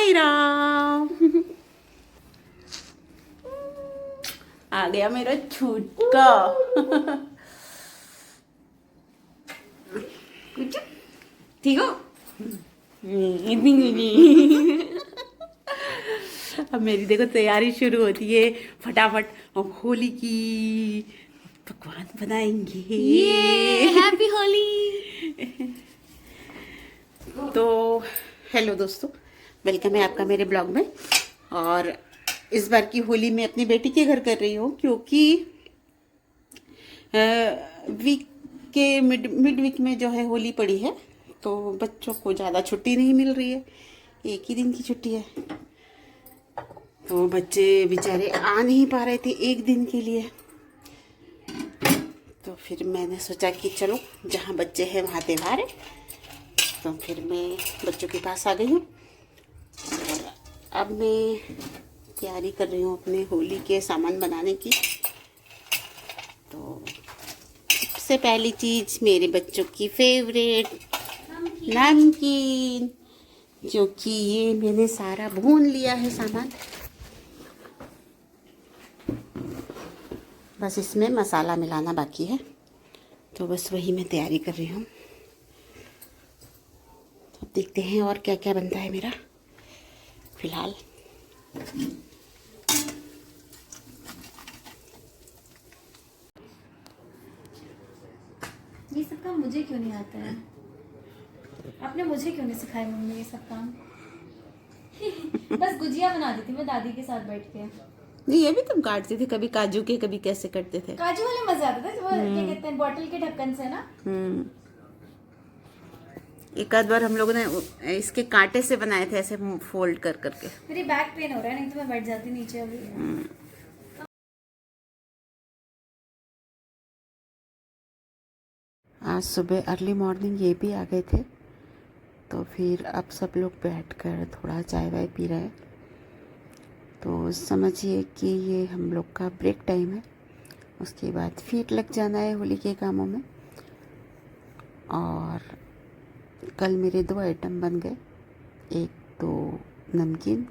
साई राम। आ गया मेरा छूटका। ठीक हो? अब मेरी देखो तैयारी शुरू होती है फटाफट। अब होली की पकवान बनाएंगे। ये हैप्पी होली। तो हेलो दोस्तों, वेलकम है आपका मेरे ब्लॉग में। और इस बार की होली मैं अपनी बेटी के घर कर रही हूँ क्योंकि वीक के मिड वीक में जो है होली पड़ी है, तो बच्चों को ज़्यादा छुट्टी नहीं मिल रही है, एक ही दिन की छुट्टी है। तो बच्चे बेचारे आ नहीं पा रहे थे एक दिन के लिए, तो फिर मैंने सोचा कि चलो जहाँ बच्चे हैं वहाँ त्योहार है। तो फिर मैं बच्चों के पास आ गई हूँ और अब मैं तैयारी कर रही हूँ अपने होली के सामान बनाने की। तो सबसे पहली चीज़ मेरे बच्चों की फेवरेट नमकीन, जो कि ये मैंने सारा भून लिया है सामान। बस इसमें मसाला मिलाना बाकी है, तो बस वही मैं तैयारी कर रही हूँ। तो देखते हैं और क्या क्या बनता है मेरा फिलहाल। ये सब काम मुझे क्यों नहीं आता है? आपने मुझे क्यों नहीं सिखाया मम्मी ये सब काम? बस गुजिया बना दी थी मैं दादी के साथ बैठ के। नहीं, ये भी तुम काटते थे, कभी काजू के कभी कैसे करते थे। काजू वाले मजे आते थे, वो क्या कहते हैं, बॉटल के ढक्कन से ना। एक आध बार हम लोगों ने इसके कांटे से बनाए थे, ऐसे फोल्ड कर करके। मेरी बैक पेन हो रहा है, नहीं तो मैं बैठ जाती नीचे अभी। आज सुबह अर्ली मॉर्निंग ये भी आ गए थे, तो फिर अब सब लोग बैठकर थोड़ा चाय वाय पी रहे हैं। तो समझिए कि ये हम लोग का ब्रेक टाइम है, उसके बाद फिर लग जाना है होली के कामों में। और कल मेरे 2 आइटम बन गए, एक तो नमकीन,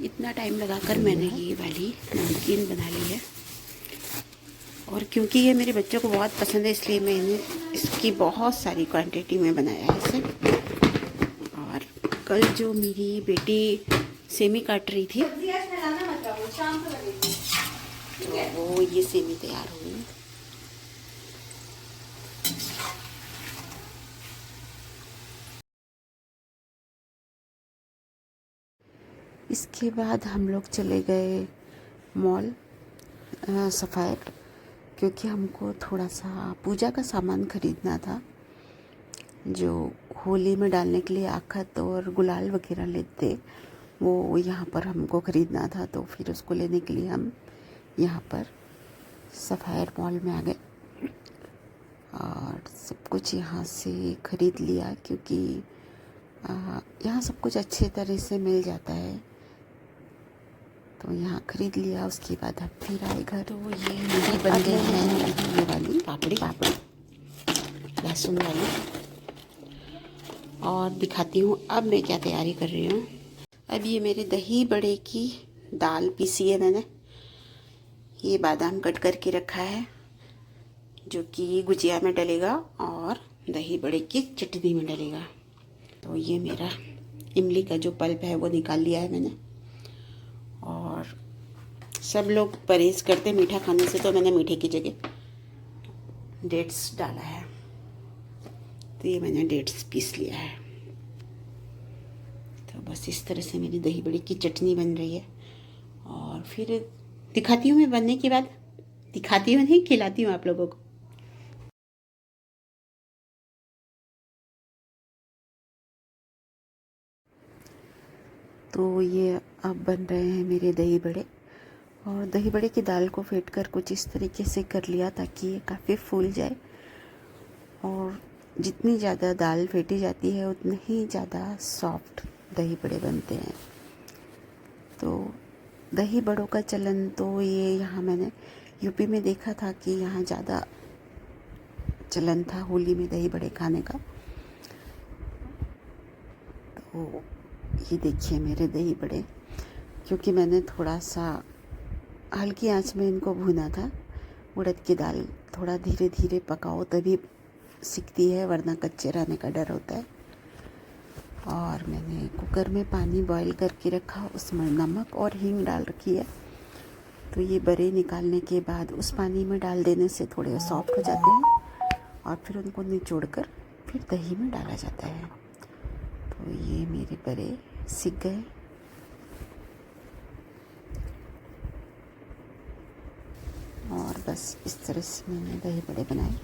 इतना टाइम लगाकर मैंने ये वाली नमकीन बना ली है। और क्योंकि ये मेरे बच्चों को बहुत पसंद है, इसलिए मैंने इसकी बहुत सारी क्वांटिटी में बनाया है इसे। और कल जो मेरी बेटी सेमी काट रही थी, तो वो ये सेमी तैयार हो गई। इसके बाद हम लोग चले गए मॉल सफ़ायर, क्योंकि हमको थोड़ा सा पूजा का सामान ख़रीदना था, जो होली में डालने के लिए आखत और गुलाल वगैरह लेते, वो यहाँ पर हमको ख़रीदना था। तो फिर उसको लेने के लिए हम यहाँ पर सफ़ायर मॉल में आ गए और सब कुछ यहाँ से ख़रीद लिया, क्योंकि यहाँ सब कुछ अच्छे तरह से मिल जाता है। तो यहाँ ख़रीद लिया, उसके बाद हम फिर आए घर। तो ये मेरी बन गई है ये वाली पापड़ी लहसुन वाली। और दिखाती हूँ अब मैं क्या तैयारी कर रही हूँ। अब ये मेरे दही बड़े की दाल पीसी है मैंने, ये बादाम कट करके रखा है, जो कि गुजिया में डलेगा और दही बड़े की चटनी में डलेगा। तो ये मेरा इमली का जो पल्प है वो निकाल लिया है मैंने। और सब लोग परहेज़ करते मीठा खाने से, तो मैंने मीठे की जगह डेट्स डाला है। तो ये मैंने डेट्स पीस लिया है। तो बस इस तरह से मेरी दही बड़ी की चटनी बन रही है। और फिर दिखाती हूँ मैं बनने के बाद, दिखाती हूँ नहीं, खिलाती हूँ आप लोगों को। तो ये अब बन रहे हैं मेरे दही बड़े। और दही बड़े की दाल को फेंट कर कुछ इस तरीके से कर लिया ताकि ये काफ़ी फूल जाए। और जितनी ज़्यादा दाल फेंटी जाती है उतने ही ज़्यादा सॉफ्ट दही बड़े बनते हैं। तो दही बड़ों का चलन तो ये यहाँ मैंने यूपी में देखा था कि यहाँ ज़्यादा चलन था होली में दही बड़े खाने का। तो ये देखिए मेरे दही बड़े, क्योंकि मैंने थोड़ा सा हल्की आंच में इनको भुना था। उड़द की दाल थोड़ा धीरे धीरे पकाओ तभी सिकती है, वरना कच्चे रहने का डर होता है। और मैंने कुकर में पानी बॉईल करके रखा, उसमें नमक और हींग डाल रखी है। तो ये बड़े निकालने के बाद उस पानी में डाल देने से थोड़े सॉफ्ट हो जाते हैं और फिर उनको निचोड़ कर फिर दही में डाला जाता है। तो ये मेरे बड़े सिक गए। और बस इस तरह से मैंने दही बड़े बनाए।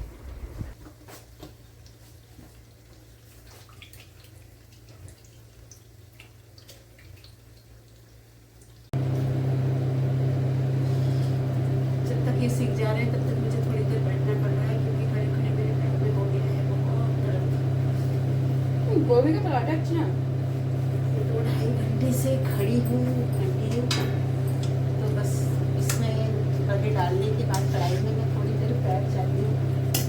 जब तक ये सीख जा रहे हैं तब तक मुझे थोड़ी देर बैठना पड़ रहा है, क्योंकि खड़े खड़े मेरे पेट में हो गया है बहुत दर्द। गोभी का पराठा अच्छा है। 2-2.5 घंटे से खड़ी हूँ कंटिन्यू। तो बस इसमें बड़े डालने के बाद कढ़ाई में मैं थोड़ी देर बैठ जाती हूँ,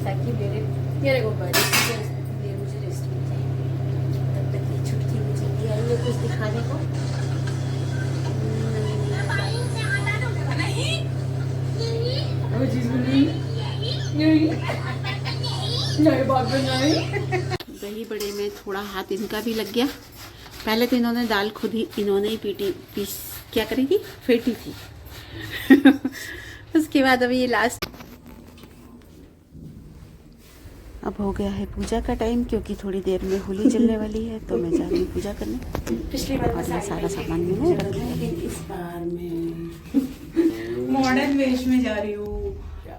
ताकि मेरे को बड़े मुझे रेस्ट मिल जाए। तब तक ये छुटकी मुझे ले आई है कुछ दिखाने को। दही बड़े में थोड़ा हाथ इनका भी लग गया। पहले तो इन्होंने दाल खुद ही इन्होंने ही पीस क्या करी थी, फेंटी थी। उसके बाद अभी ये लास्ट। अब हो गया है पूजा का टाइम, क्योंकि थोड़ी देर में होली चलने वाली है। तो मैं जा रही हूँ पूजा करने। पिछली बार और ये सारा सामान मैंने रख लिया है। इस बार मैं मॉडर्न वेश में जा रही हूँ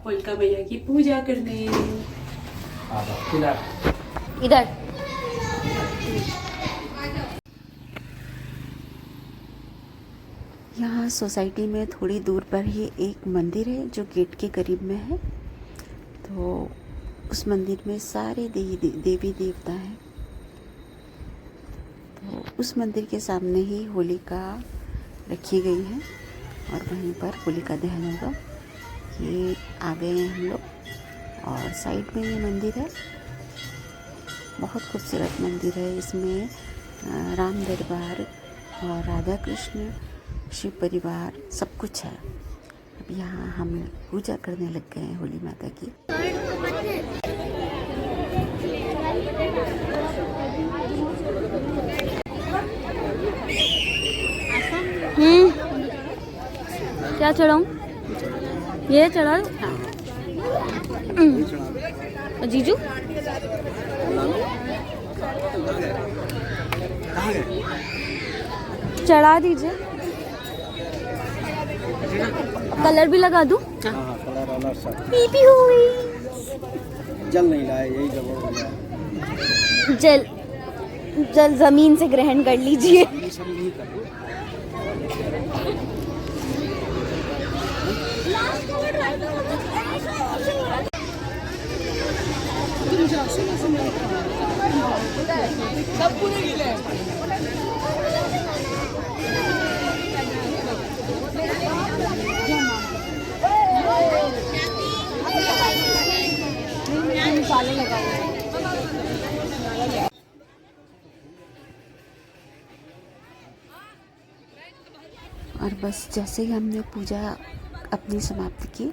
होलिका मैया की पूजा करने। इधर यहाँ सोसाइटी में थोड़ी दूर पर ही एक मंदिर है जो गेट के करीब में है। तो उस मंदिर में सारे देवी देवता हैं। तो उस मंदिर के सामने ही होलिका रखी गई है और वहीं पर होलिका दहन होगा। ये आ गए हैं हम लोग और साइड में ये मंदिर है। बहुत खूबसूरत मंदिर है। इसमें राम दरबार और राधा कृष्ण, शिव परिवार सब कुछ है। अब यहाँ हम पूजा करने लग गए हैं होली माता की। क्या चढ़ाऊं? ये चढ़ा। जीजू चढ़ा दीजिए। कलर भी लगा दूं? हाँ, कलर वाला सब पीपी हुई। जल नहीं रहा है, यही गड़बड़ हो गया। जल जमीन से ग्रहण कर लीजिए। ये सब नहीं करो। सब पूरे गिले। और बस जैसे ही हमने पूजा अपनी समाप्त की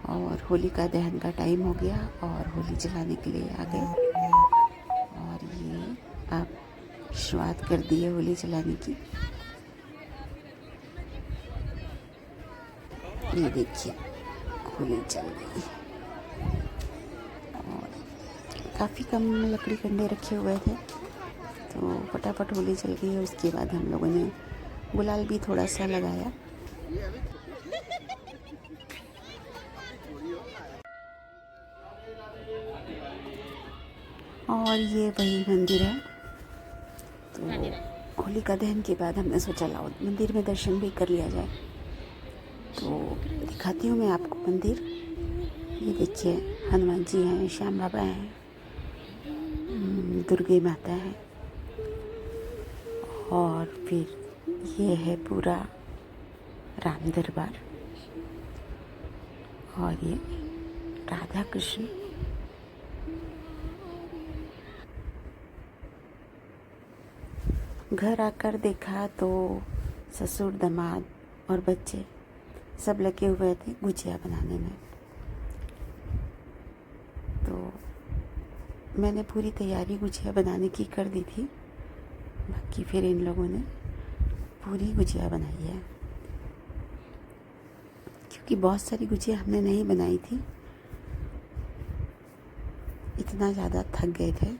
और होलिका दहन का टाइम हो गया और होली जलाने के लिए आ गए। और ये अब शुरुआत कर दी है होली जलाने की। ये देखिए होली चल गई और काफ़ी कम लकड़ी कंडे रखे हुए थे, तो फटाफट होली चल गई। और उसके बाद हम लोगों ने गुलाल भी थोड़ा सा लगाया। और ये वही मंदिर है। तो होलिका दहन के बाद हमने सोचा लाओ मंदिर में दर्शन भी कर लिया जाए। तो दिखाती हूँ मैं आपको मंदिर। ये देखिए हनुमान जी हैं, श्याम बाबा हैं, दुर्गे माता है और फिर ये है पूरा राम दरबार और ये राधा कृष्ण। घर आकर देखा तो ससुर, दामाद और बच्चे सब लगे हुए थे गुजिया बनाने में। तो मैंने पूरी तैयारी गुजिया बनाने की कर दी थी, बाकी फिर इन लोगों ने पूरी गुजिया बनाई है, क्योंकि बहुत सारी गुजिया हमने नहीं बनाई थी, इतना ज़्यादा थक गए थे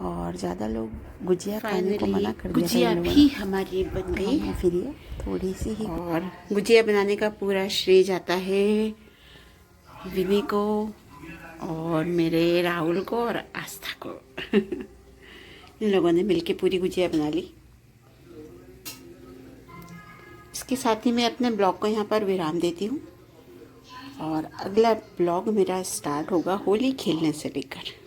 और ज़्यादा लोग गुजिया खाने को मना कर दिया था। गुजिया भी हमारी बन गई है, फिर ये थोड़ी सी ही। और गुजिया बनाने का पूरा श्रेय जाता है विनी को और मेरे राहुल को और आस्था को। इन लोगों ने मिलके पूरी गुजिया बना ली। इसके साथ ही मैं अपने ब्लॉग को यहाँ पर विराम देती हूँ और अगला ब्लॉग मेरा स्टार्ट होगा होली खेलने से लेकर।